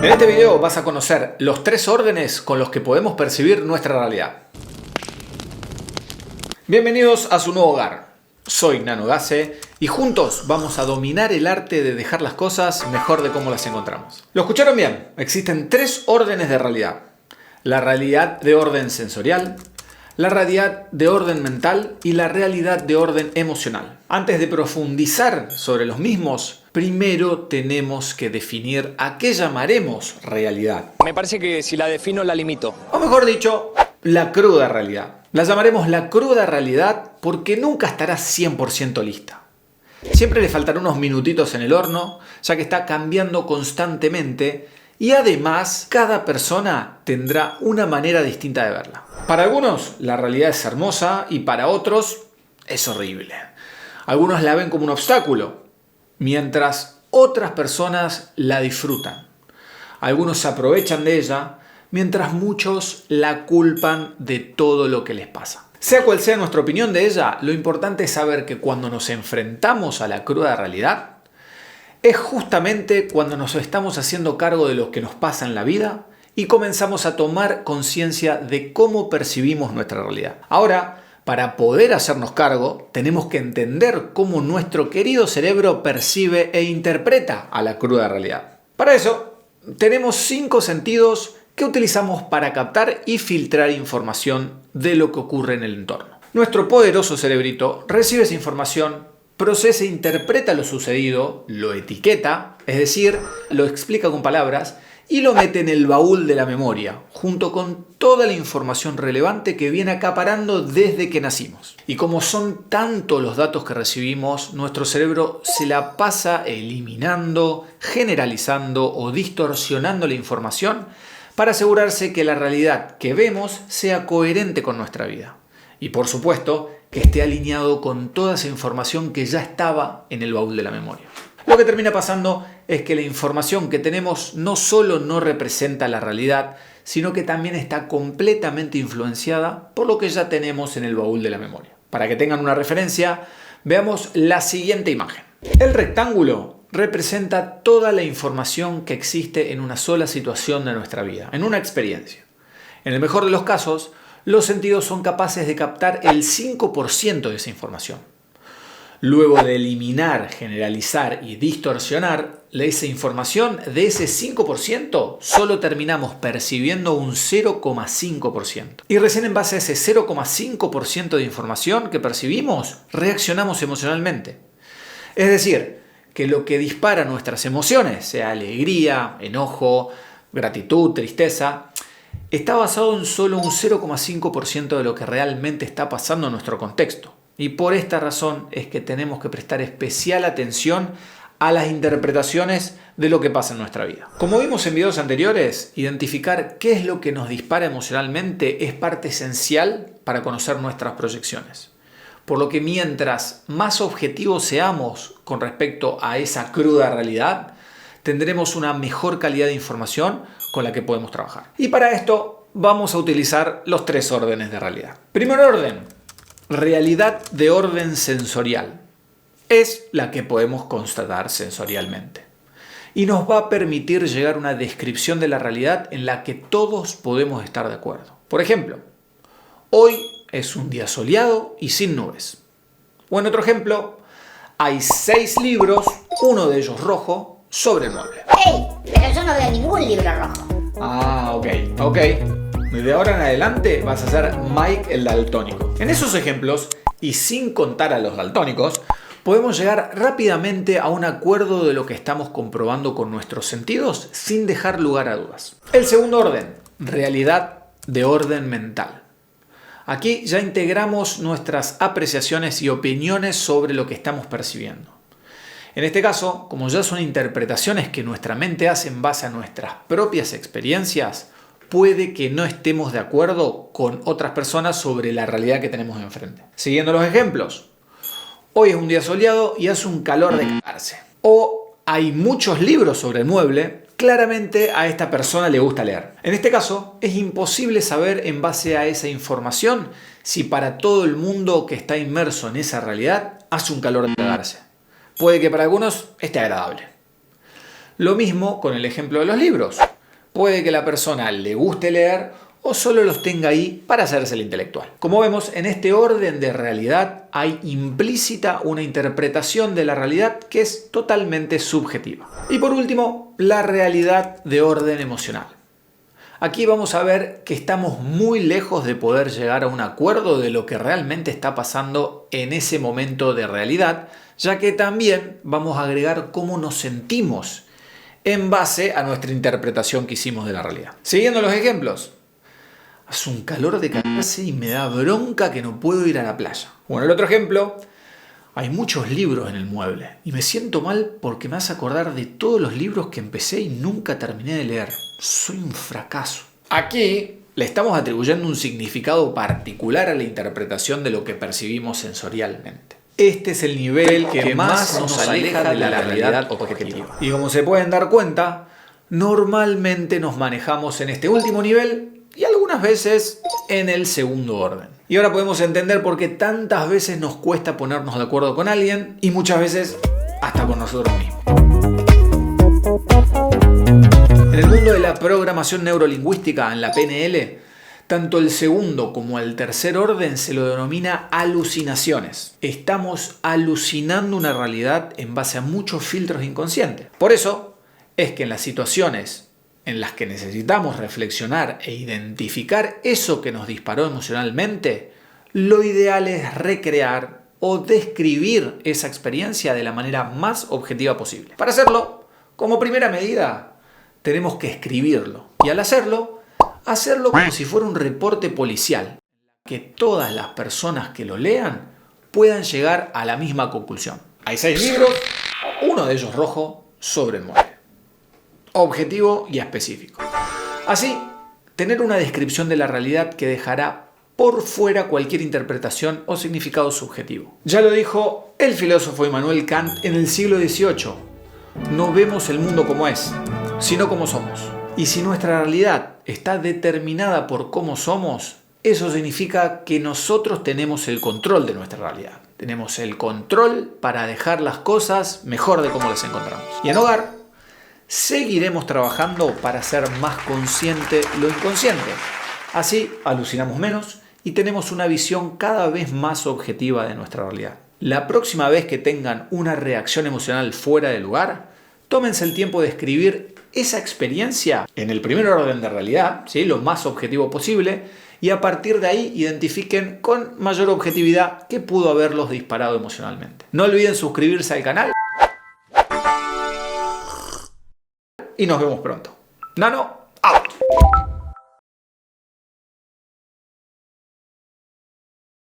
En este video vas a conocer los 3 órdenes con los que podemos percibir nuestra realidad. Bienvenidos a su nuevo hogar. Soy Nano Gase y juntos vamos a dominar el arte de dejar las cosas mejor de cómo las encontramos. ¿Lo escucharon bien? Existen 3 órdenes de realidad. La realidad de orden sensorial, la realidad de orden mental y la realidad de orden emocional. Antes de profundizar sobre los mismos, primero tenemos que definir a qué llamaremos realidad. Me parece que si la defino la limito. O mejor dicho, la cruda realidad. La llamaremos la cruda realidad porque nunca estará 100% lista. Siempre le faltarán unos minutitos en el horno, ya que está cambiando constantemente y además cada persona tendrá una manera distinta de verla. Para algunos la realidad es hermosa y para otros es horrible. Algunos la ven como un obstáculo, mientras otras personas la disfrutan. Algunos se aprovechan de ella, mientras muchos la culpan de todo lo que les pasa. Sea cual sea nuestra opinión de ella, lo importante es saber que cuando nos enfrentamos a la cruda realidad, es justamente cuando nos estamos haciendo cargo de lo que nos pasa en la vida y comenzamos a tomar conciencia de cómo percibimos nuestra realidad. Ahora, para poder hacernos cargo, tenemos que entender cómo nuestro querido cerebro percibe e interpreta a la cruda realidad. Para eso, tenemos 5 sentidos que utilizamos para captar y filtrar información de lo que ocurre en el entorno. Nuestro poderoso cerebrito recibe esa información, procesa e interpreta lo sucedido, lo etiqueta, es decir, lo explica con palabras y lo mete en el baúl de la memoria, junto con toda la información relevante que viene acaparando desde que nacimos. Y como son tantos los datos que recibimos, nuestro cerebro se la pasa eliminando, generalizando o distorsionando la información para asegurarse que la realidad que vemos sea coherente con nuestra vida. Y por supuesto, que esté alineado con toda esa información que ya estaba en el baúl de la memoria. Lo que termina pasando es que la información que tenemos no solo no representa la realidad, sino que también está completamente influenciada por lo que ya tenemos en el baúl de la memoria. Para que tengan una referencia, veamos la siguiente imagen. El rectángulo representa toda la información que existe en una sola situación de nuestra vida, en una experiencia. En el mejor de los casos, los sentidos son capaces de captar el 5% de esa información. Luego de eliminar, generalizar y distorsionar esa información, de ese 5% solo terminamos percibiendo un 0,5%. Y recién en base a ese 0,5% de información que percibimos, reaccionamos emocionalmente. Es decir, que lo que dispara nuestras emociones, sea alegría, enojo, gratitud, tristeza, está basado en solo un 0,5% de lo que realmente está pasando en nuestro contexto. Y por esta razón es que tenemos que prestar especial atención a las interpretaciones de lo que pasa en nuestra vida. Como vimos en videos anteriores, identificar qué es lo que nos dispara emocionalmente es parte esencial para conocer nuestras proyecciones. Por lo que mientras más objetivos seamos con respecto a esa cruda realidad, tendremos una mejor calidad de información con la que podemos trabajar. Y para esto vamos a utilizar los 3 órdenes de realidad. Primer orden, realidad de orden sensorial. Es la que podemos constatar sensorialmente. Y nos va a permitir llegar a una descripción de la realidad en la que todos podemos estar de acuerdo. Por ejemplo, hoy es un día soleado y sin nubes. O en otro ejemplo, hay 6 libros, uno de ellos rojo, sobre el mueble. ¡Ey! Pero yo no veo ningún libro rojo. Ah, ok. De ahora en adelante vas a ser Mike el daltónico. En esos ejemplos, y sin contar a los daltónicos, podemos llegar rápidamente a un acuerdo de lo que estamos comprobando con nuestros sentidos sin dejar lugar a dudas. El segundo orden, realidad de orden mental. Aquí ya integramos nuestras apreciaciones y opiniones sobre lo que estamos percibiendo. En este caso, como ya son interpretaciones que nuestra mente hace en base a nuestras propias experiencias, puede que no estemos de acuerdo con otras personas sobre la realidad que tenemos enfrente. Siguiendo los ejemplos, hoy es un día soleado y hace un calor de cagarse. O hay muchos libros sobre el mueble, claramente a esta persona le gusta leer. En este caso, es imposible saber en base a esa información si para todo el mundo que está inmerso en esa realidad hace un calor de cagarse. Puede que para algunos esté agradable. Lo mismo con el ejemplo de los libros. Puede que la persona le guste leer o solo los tenga ahí para hacerse el intelectual. Como vemos, en este orden de realidad hay implícita una interpretación de la realidad que es totalmente subjetiva. Y por último, la realidad de orden emocional. Aquí vamos a ver que estamos muy lejos de poder llegar a un acuerdo de lo que realmente está pasando en ese momento de realidad, ya que también vamos a agregar cómo nos sentimos en base a nuestra interpretación que hicimos de la realidad. Siguiendo los ejemplos. Hace un calor de cagarse y me da bronca que no puedo ir a la playa. Bueno, el otro ejemplo. Hay muchos libros en el mueble y me siento mal porque me hace acordar de todos los libros que empecé y nunca terminé de leer. Soy un fracaso. Aquí le estamos atribuyendo un significado particular a la interpretación de lo que percibimos sensorialmente. Este es el nivel que más nos aleja de la realidad objetiva. Y como se pueden dar cuenta, normalmente nos manejamos en este último nivel y algunas veces en el segundo orden. Y ahora podemos entender por qué tantas veces nos cuesta ponernos de acuerdo con alguien y muchas veces hasta con nosotros mismos. En el mundo de la programación neurolingüística, en la PNL, tanto el segundo como el tercer orden se lo denomina alucinaciones. Estamos alucinando una realidad en base a muchos filtros inconscientes. Por eso es que en las situaciones en las que necesitamos reflexionar e identificar eso que nos disparó emocionalmente, lo ideal es recrear o describir esa experiencia de la manera más objetiva posible. Para hacerlo, como primera medida, tenemos que escribirlo. Y al hacerlo como si fuera un reporte policial, que todas las personas que lo lean puedan llegar a la misma conclusión. Hay 6 libros, uno de ellos rojo, sobre el mueble. Objetivo y específico. Así, tener una descripción de la realidad que dejará por fuera cualquier interpretación o significado subjetivo. Ya lo dijo el filósofo Immanuel Kant en el siglo XVIII. No vemos el mundo como es, sino como somos. Y si nuestra realidad está determinada por cómo somos, eso significa que nosotros tenemos el control de nuestra realidad. Tenemos el control para dejar las cosas mejor de cómo las encontramos. Y en Hogar, seguiremos trabajando para hacer más consciente lo inconsciente. Así alucinamos menos y tenemos una visión cada vez más objetiva de nuestra realidad. La próxima vez que tengan una reacción emocional fuera de lugar, tómense el tiempo de escribir esa experiencia en el primer orden de realidad, ¿sí? Lo más objetivo posible, y a partir de ahí identifiquen con mayor objetividad qué pudo haberlos disparado emocionalmente. No olviden suscribirse al canal y nos vemos pronto. Nano, out.